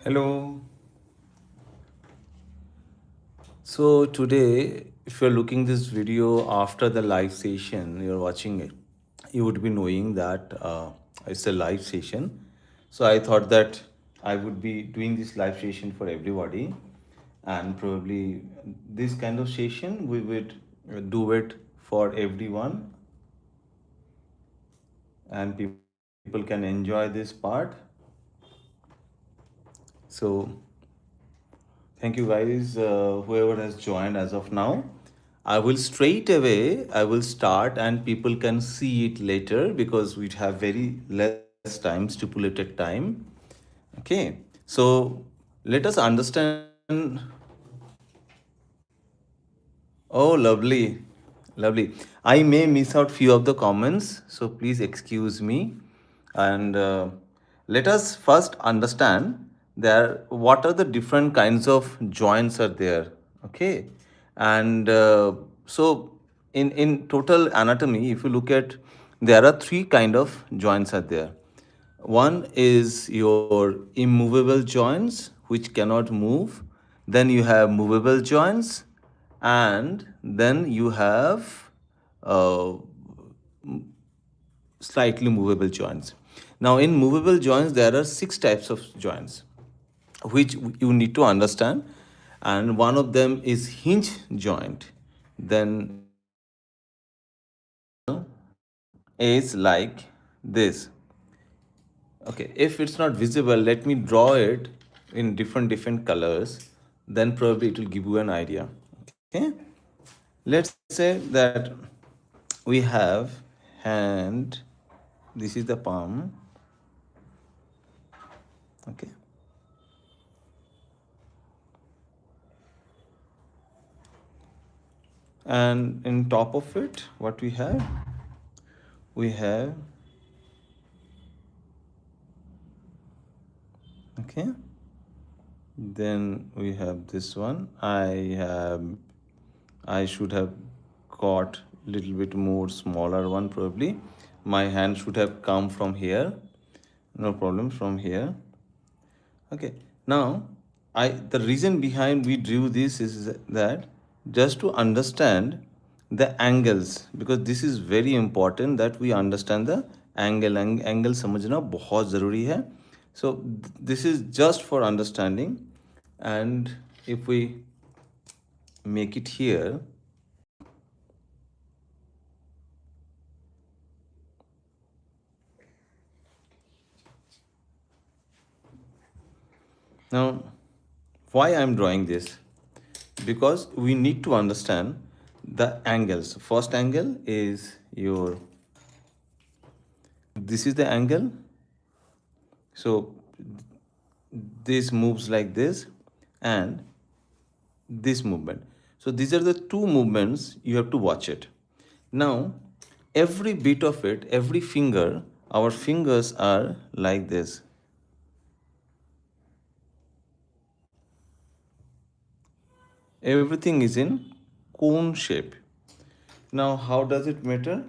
Hello. So today, if you're looking this video after the live session, you're watching it, you would be knowing that it's a live session. So I thought that I would be doing this live session for everybody, and probably this kind of session we would do it for everyone, and people can enjoy this part. So thank you guys, whoever has joined as of now. I will straight away, I will start and people can see it later because we have very less time, stipulated time. Okay. So let us understand. Oh, lovely. Lovely. I may miss out few of the comments, so please excuse me. And let us first understand there what are the different kinds of joints are there. Okay. And so in total anatomy, if you look at, there are three kind of joints are there. One is your immovable joints, which cannot move. Then you have movable joints, and then you have uh, slightly movable joints. Now, in movable joints, there are six types of joints, which you need to understand. And one of them is hinge joint. Then is like this. Okay, if it's not visible, let me draw it in different colors. Then probably it will give you an idea. Okay, let's say that we have hand. This is the palm. Okay, and in top of it, what we have? We have, okay. Then we have this one. I should have got little bit more smaller one probably. My hand should have come from here. No problem, from here. Okay. Now, the reason behind we drew this is that just to understand the angles, because this is very important that we understand the angle समझना बहुत ज़रूरी है. So this is just for understanding, and if we make it here, now why I am drawing this, because we need to understand the angles. First angle is your, this is the angle. So this moves like this, and this movement. So these are the two movements, you have to watch it. Now, every bit of it, every finger, our fingers are like this. Everything is in cone shape. Now, how does it matter?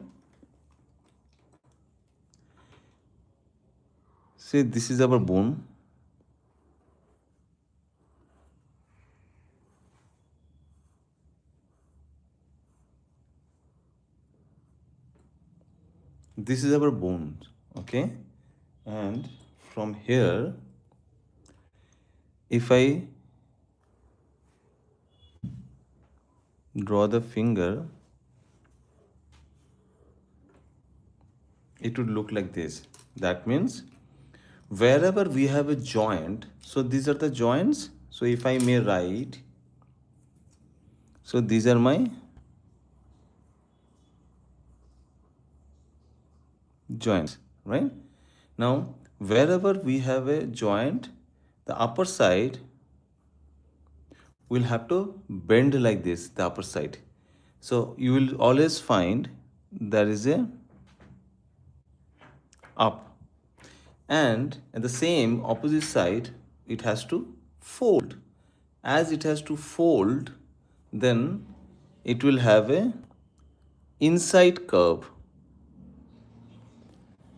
See, this is our bone. This is our bone, okay? And from here, if I draw the finger, it would look like this. That means wherever we have a joint, so these are the joints. So if I may write, so these are my joints, right? Now, wherever we have a joint, the upper side will have to bend like this, the upper side. So you will always find there is a up, and at the same opposite side it has to fold. As it has to fold, then it will have a inside curve.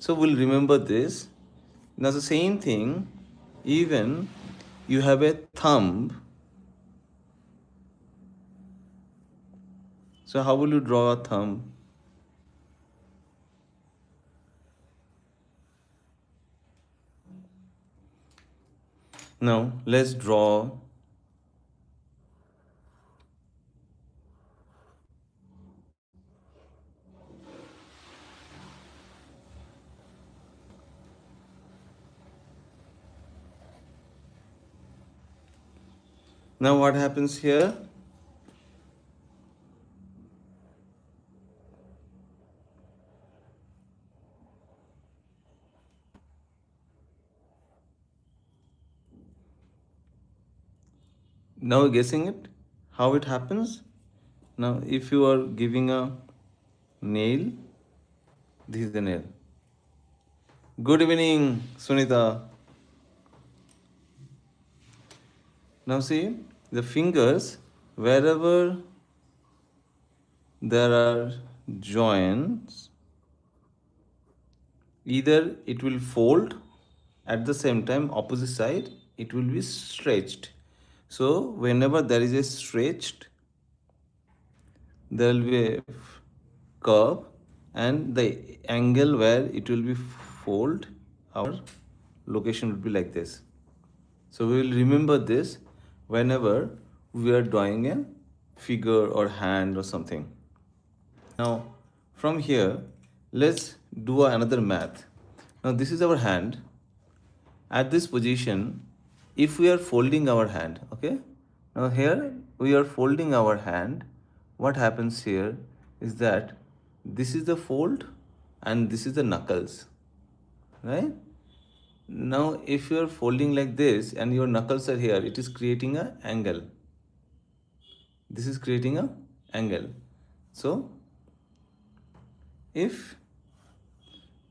So we'll remember this. Now the same thing, even you have a thumb. So how will you draw a thumb? Now let's draw. Now what happens here? Now guessing it, how it happens? Now if you are giving a nail, this is the nail. Good evening, Sunita. Now see the fingers, wherever there are joints, either it will fold, at the same time opposite side it will be stretched. So whenever there is a stretched, there will be a curve, and the angle where it will be fold, our location will be like this. So we will remember this whenever we are drawing a figure or hand or something. Now from here, let's do another math. Now this is our hand. At this position, if we are folding our hand, okay? Now here we are folding our hand. What happens here is that this is the fold and this is the knuckles, right? Now if you are folding like this and your knuckles are here, it is creating an angle. This is creating a angle. So if,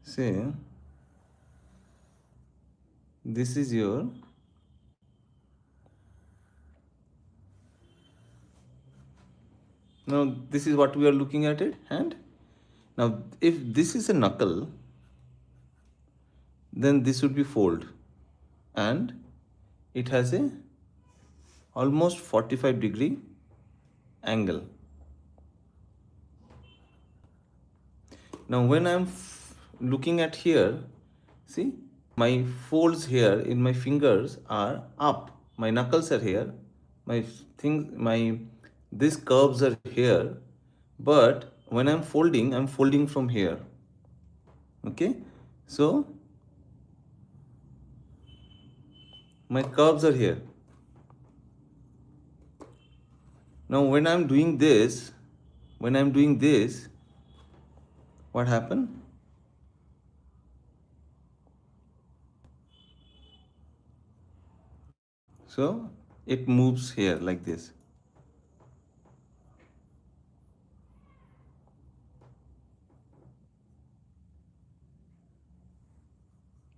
say, this is your, now this is what we are looking at it, hand. Now if this is a knuckle, then this would be fold, and it has a almost 45-degree angle. Now when I'm looking at here, see, my folds here in my fingers are up, my knuckles are here, these curves are here, but when I'm folding from here. Okay, so my curves are here. Now when I'm doing this, what happened? So it moves here like this.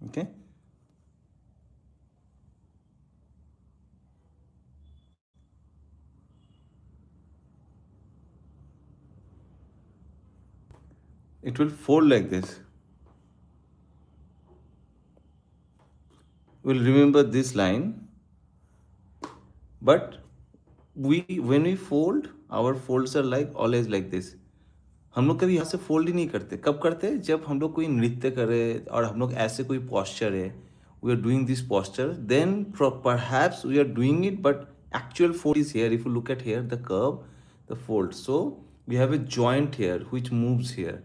Okay. It will fold like this. We'll remember this line, but when we fold, our folds are like always like this. हम लोग कभी यहाँ से fold ही नहीं करते. कब करते हैं? जब हम लोग कोई नृत्य करे और हम लोग ऐसे कोई posture है, we are doing this posture, then perhaps we are doing it, but actual fold is here. If you look at here, the curve, the fold. So we have a joint here which moves here.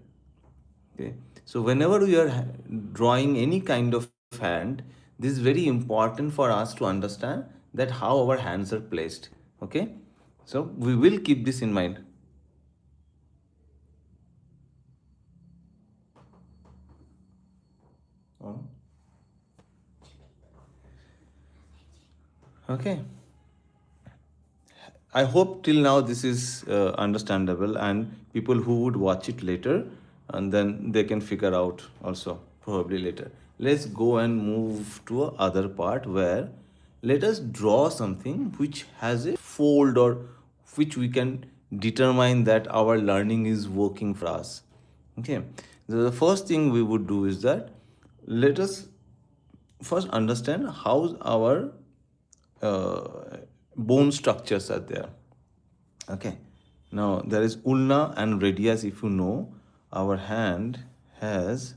Okay. So whenever we are drawing any kind of hand, this is very important for us to understand that how our hands are placed. Okay. So we will keep this in mind. Okay. I hope till now this is understandable, and people who would watch it later, and then they can figure out also probably later. Let's go and move to a other part where let us draw something which has a fold, or which we can determine that our learning is working for us. Okay. The first thing we would do is that let us first understand how our uh, bone structures are there. Okay. Now there is ulna and radius. If you know, our hand has,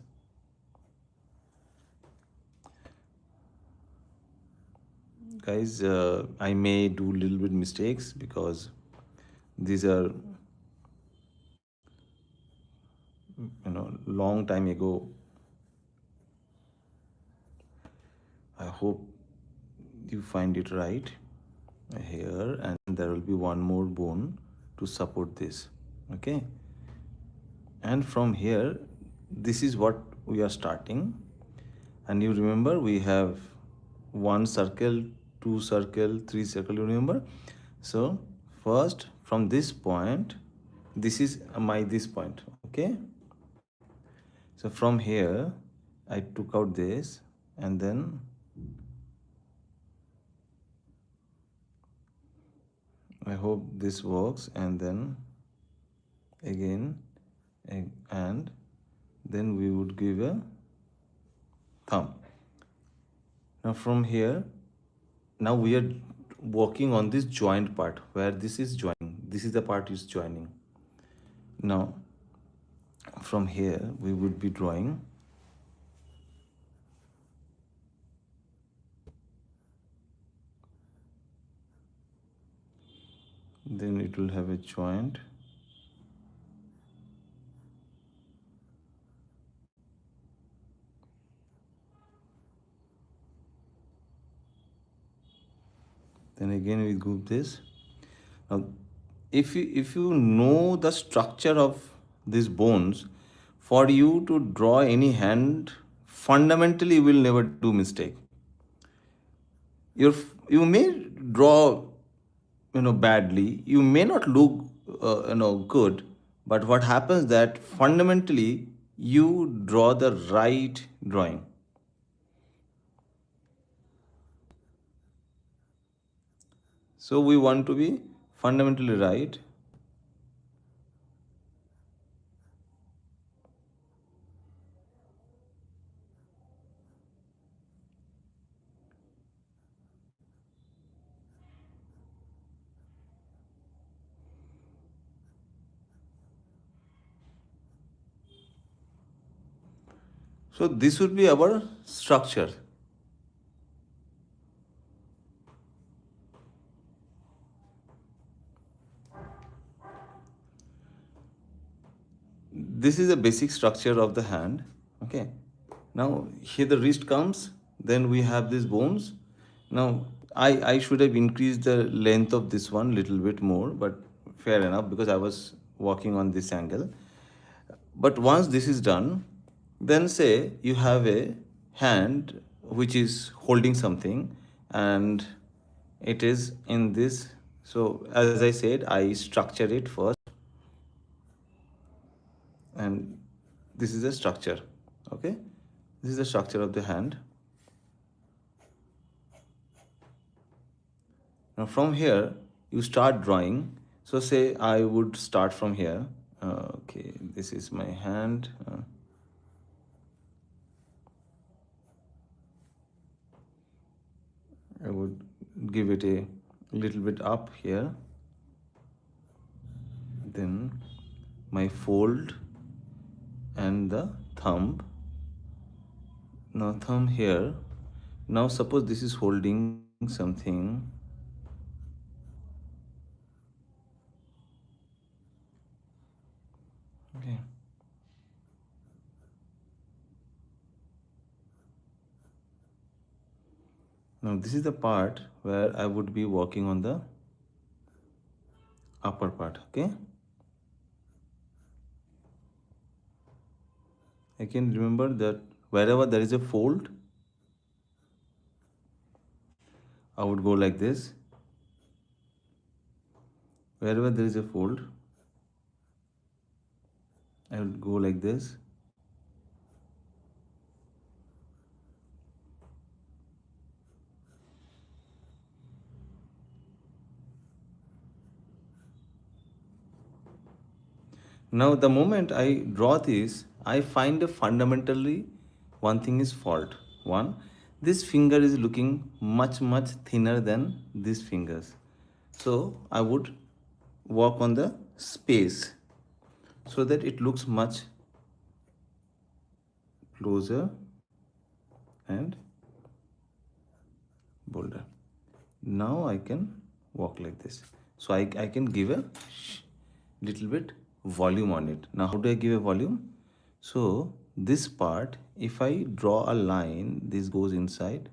guys. I may do little bit mistakes because these are, long time ago. I hope you find it right here, and there will be one more bone to support this. Okay. And from here, this is what we are starting. And you remember we have one circle, two circle, three circle, you remember? So first from this point, this is my this point. Okay. So from here I took out this, and then I hope this works, and then again, and then we would give a thumb. Now from here, now we are working on this joint part where this is joining. This is the part is joining. Now from here we would be drawing. Then it will have a joint. Then again we group this. Now, if you know the structure of these bones, for you to draw any hand, fundamentally you will never do mistake. You may draw, badly. You may not look, good, but what happens that fundamentally you draw the right drawing. So we want to be fundamentally right. So this would be our structure. This is the basic structure of the hand. Okay. Now here the wrist comes, then we have these bones. Now I should have increased the length of this one little bit more, but fair enough because I was walking on this angle. But once this is done, then say you have a hand which is holding something, and it is in this. So as I said, I structure it first, and this is the structure. Okay, this is the structure of the hand. Now from here you start drawing. So say I would start from here. Okay, this is my hand. I would give it a little bit up here, then my fold and the thumb. Now thumb here. Now suppose this is holding something. Okay. Now this is the part where I would be working on the upper part. Okay. Again, remember that wherever there is a fold, I would go like this. Wherever there is a fold, I would go like this. Now, the moment I draw this, I find a fundamentally one thing is fault. One, This finger is looking much thinner than these fingers. So I would work on the space so that it looks much closer and bolder. Now I can walk like this. So I can give a little bit volume on it. Now how do I give a volume? So this part, if I draw a line, this goes inside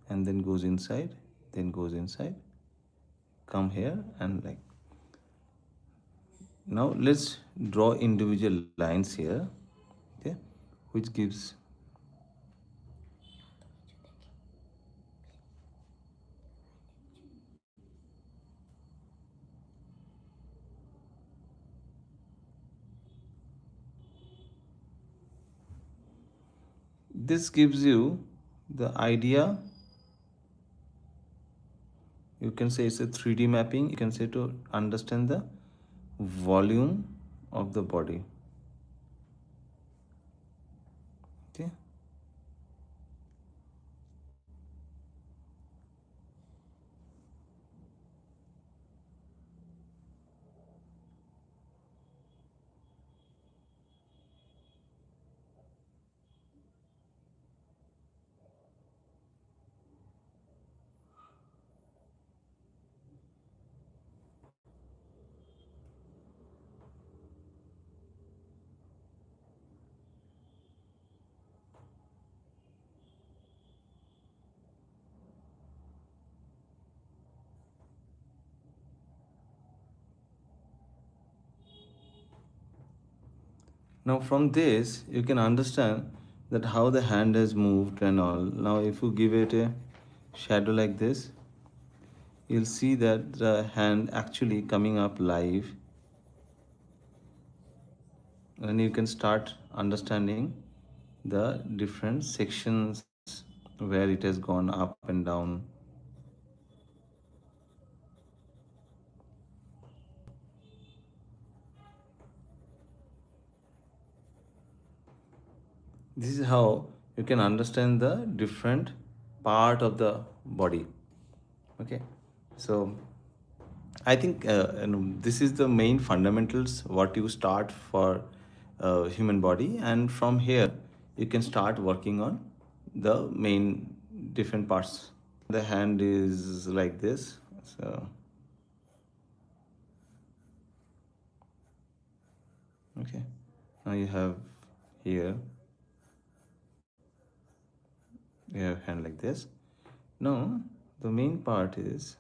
and then goes inside, then goes inside, come here and like. Now let's draw individual lines here, okay, which gives. This gives you the idea. You can say it's a 3D mapping. You can say to understand the volume of the body. Okay. Now from this you can understand that how the hand has moved and all. Now if you give it a shadow like this, you'll see that the hand actually coming up live, and you can start understanding the different sections where it has gone up and down. This is how you can understand the different part of the body. Okay, so I think this is the main fundamentals what you start for human body, and from here you can start working on the main different parts. The hand is like this. So okay, now you have here, you have hand like this. Now the main part is,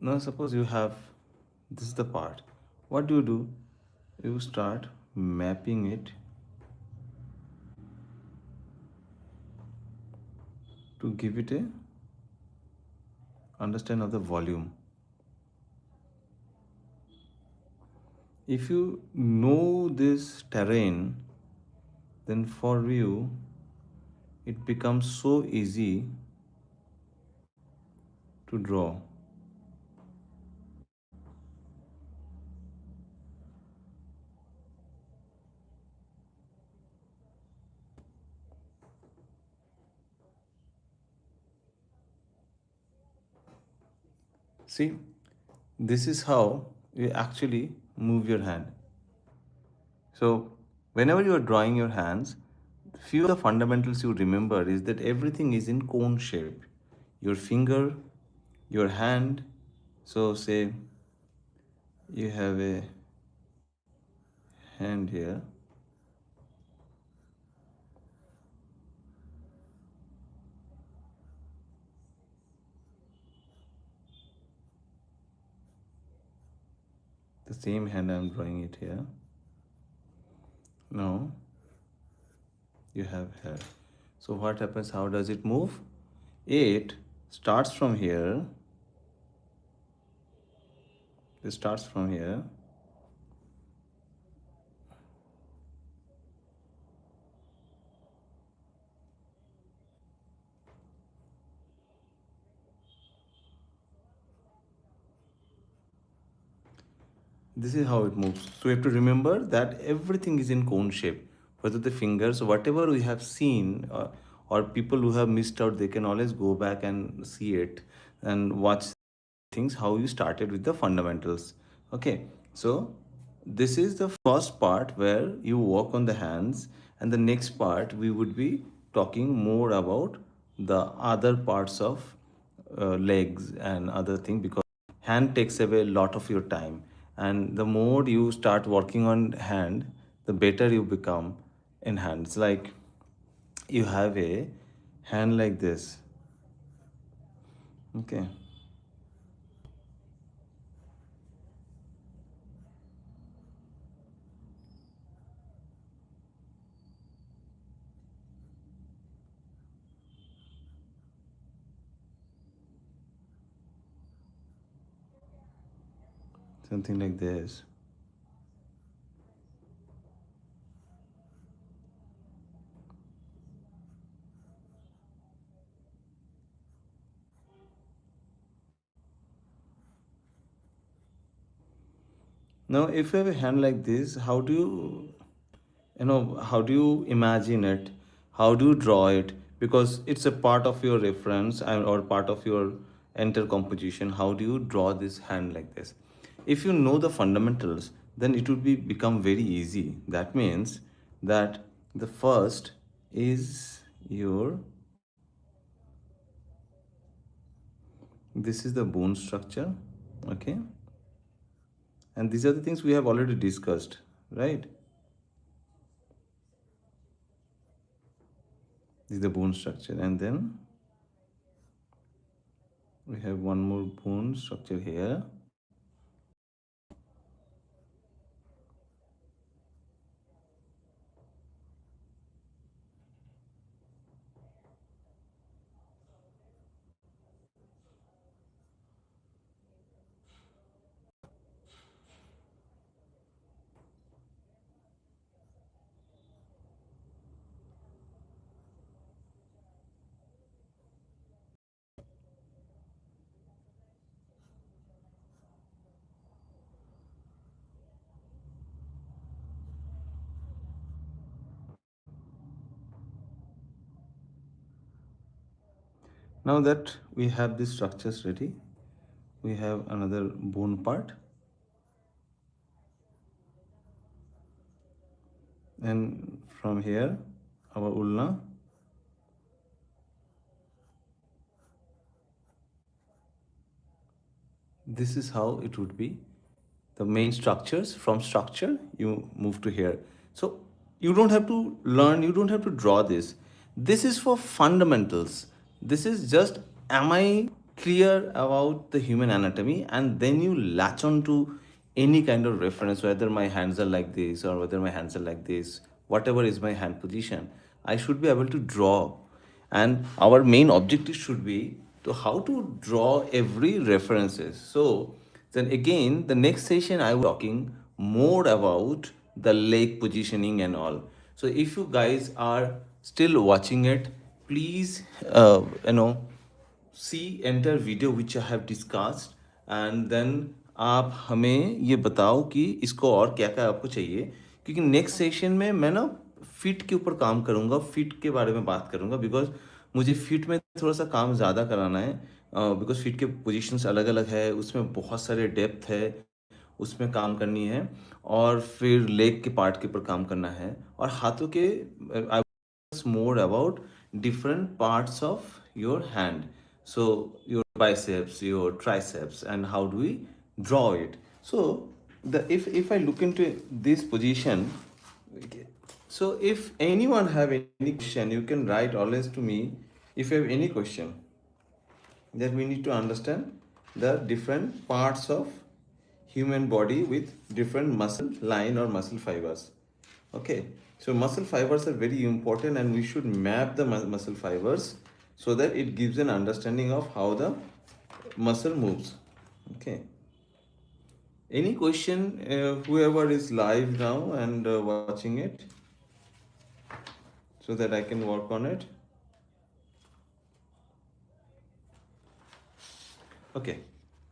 now suppose you have, this is the part. What do? You start mapping it to give it a understand of the volume. If you know this terrain, then for you it becomes so easy to draw. See, this is how you actually move your hand. So, whenever you are drawing your hands, few of the fundamentals you remember is that everything is in cone shape. Your finger, your hand. So, say you have a hand here. The same hand I am drawing it here. Now you have hair. So what happens? How does it move? It starts from here. It starts from here. This is how it moves. So we have to remember that everything is in cone shape. Whether the fingers, whatever we have seen, or people who have missed out, they can always go back and see it and watch things how you started with the fundamentals. Okay, so this is the first part where you work on the hands, and the next part we would be talking more about the other parts of legs and other thing, because hand takes away a lot of your time, and the more you start working on hand, the better you become in hands. Like you have a hand like this. Okay, something like this. Now if you have a hand like this, how do how do you imagine it, how do you draw it? Because it's a part of your reference or part of your entire composition. How do you draw this hand like this? If you know the fundamentals, then it would be become very easy. That means that the first is your, this is the bone structure. Okay, and these are the things we have already discussed, right? This is the bone structure, and then we have one more bone structure here. Now that we have these structures ready, we have another bone part, and from here our ulna. This is how it would be. The main structures, from structure you move to here. So you don't have to learn, you don't have to draw this. This is for fundamentals. This is just, am I clear about the human anatomy? And then you latch on to any kind of reference, whether my hands are like this or whether my hands are like this, whatever is my hand position, I should be able to draw. And our main objective should be to how to draw every references. So then again, the next session I will talking more about the leg positioning and all. So if you guys are still watching it, please see enter video which I have discussed, and then आप हमें ये बताओ कि इसको और क्या क्या आपको चाहिए, क्योंकि नेक्स्ट सेशन में मैं ना फिट के ऊपर काम करूँगा, फिट के बारे में बात करूँगा, बिकॉज मुझे फिट में थोड़ा सा काम ज़्यादा कराना है, बिकॉज फिट के पोजीशंस अलग अलग है, उसमें बहुत सारे डेप्थ है, उसमें काम करनी है, और फिर लेग के पार्ट के ऊपर काम करना है, और हाथों के more about different parts of your hand. So your biceps, your triceps, and how do we draw it? So the if I look into this position, okay, so if anyone have any question, you can write always to me. If you have any question, that we need to understand the different parts of human body with different muscle line or muscle fibers. Okay, so muscle fibers are very important, and we should map the muscle fibers so that it gives an understanding of how the muscle moves. Okay, any question, whoever is live now and watching it, so that I can work on it. Okay,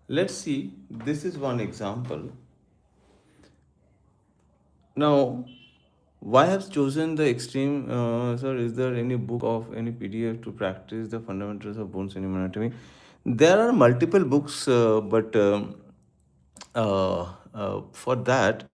let's see. This is one example. Now, why have chosen the extreme, sir? Is there any book of any PDF to practice the fundamentals of bones and human anatomy? There are multiple books, but for that,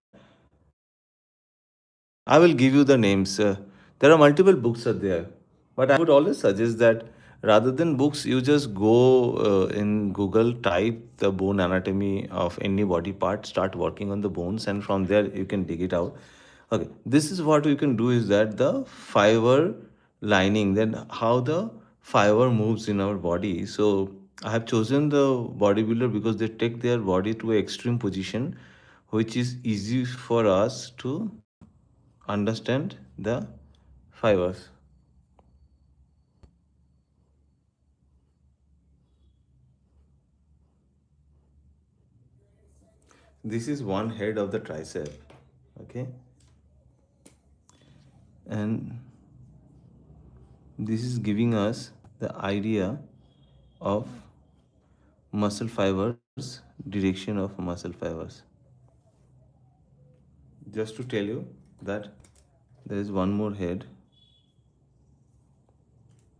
I will give you the names. There are multiple books are there, but I would always suggest that rather than books, you just go in Google, type the bone anatomy of any body part, start working on the bones, and from there you can dig it out. Okay, this is what you can do is that the fiber lining, then how the fiber moves in our body. So I have chosen the bodybuilder because they take their body to an extreme position, which is easy for us to understand the fibers. This is one head of the tricep, okay, and this is giving us the idea of muscle fibers, direction of muscle fibers. Just to tell you that there is one more head.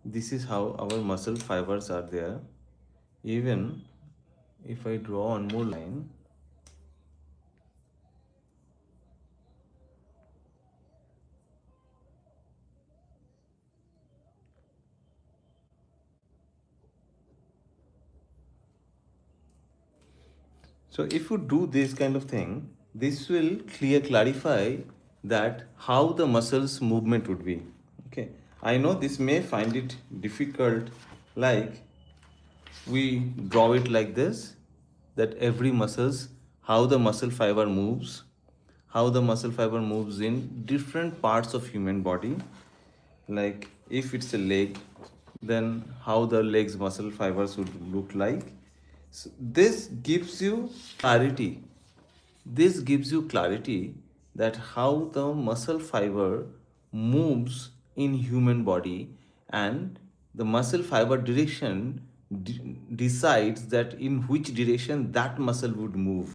This is how our muscle fibers are there. Even if I draw one more line, so if you do this kind of thing, this will clarify that how the muscles movement would be. Okay. I know this may find it difficult, like we draw it like this, that every muscles, how the muscle fiber moves, how the muscle fiber moves in different parts of human body. Like if it's a leg, then how the legs muscle fibers would look like. So this gives you clarity. This gives you clarity that how the muscle fiber moves in human body, and the muscle fiber direction decides that in which direction that muscle would move.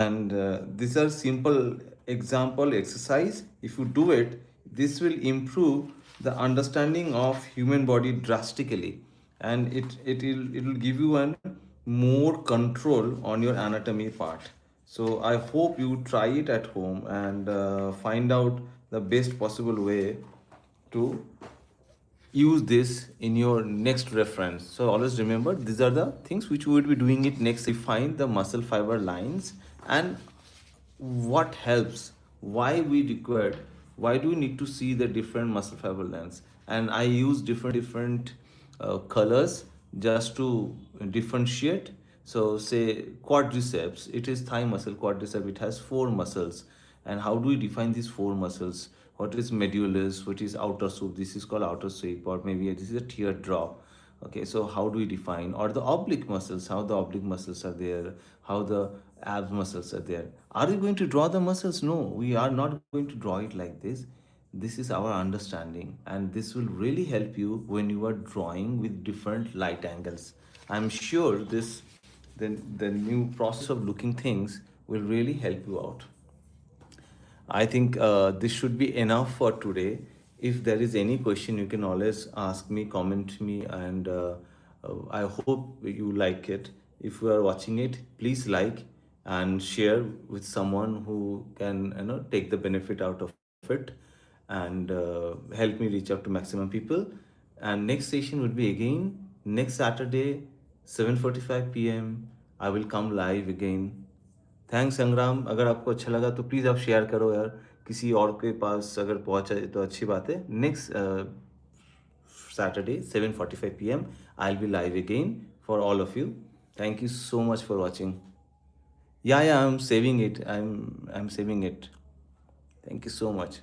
And these are simple example exercise. If you do it, this will improve the understanding of human body drastically, and it will give you an more control on your anatomy part. So I hope you try it at home and find out the best possible way to use this in your next reference. So always remember, these are the things which we would be doing it next. Find the muscle fiber lines and what helps, why we required, why do we need to see the different muscle fiber lines. And I use different colors just to differentiate. So say quadriceps, it is thigh muscle. Quadriceps, it has four muscles. And how do we define these four muscles? What is medullus, what is outer sweep? This is called outer sweep, or maybe this is a teardrop. Okay, so how do we define? Or the oblique muscles, how the oblique muscles are there, how the ab muscles are there. Are we going to draw the muscles? No, we are not going to draw it like this. This is our understanding, and this will really help you when you are drawing with different light angles. I'm sure this the new process of looking things will really help you out. I think this should be enough for today. If there is any question, you can always ask me, comment me, and I hope you like it. If you are watching it, please like and share with someone who can take the benefit out of it, and help me reach out to maximum people. And next session would be again next Saturday, 7:45 p.m. I will come live again. Thanks संग्राम, अगर आपको अच्छा लगा तो please आप share करो यार, किसी और के पास अगर पहुंचा तो अच्छी बात है. Next Saturday 7:45 p.m. I'll be live again for all of you. Thank you so much for watching. Yeah, I'm saving it. I'm saving it. Thank you so much.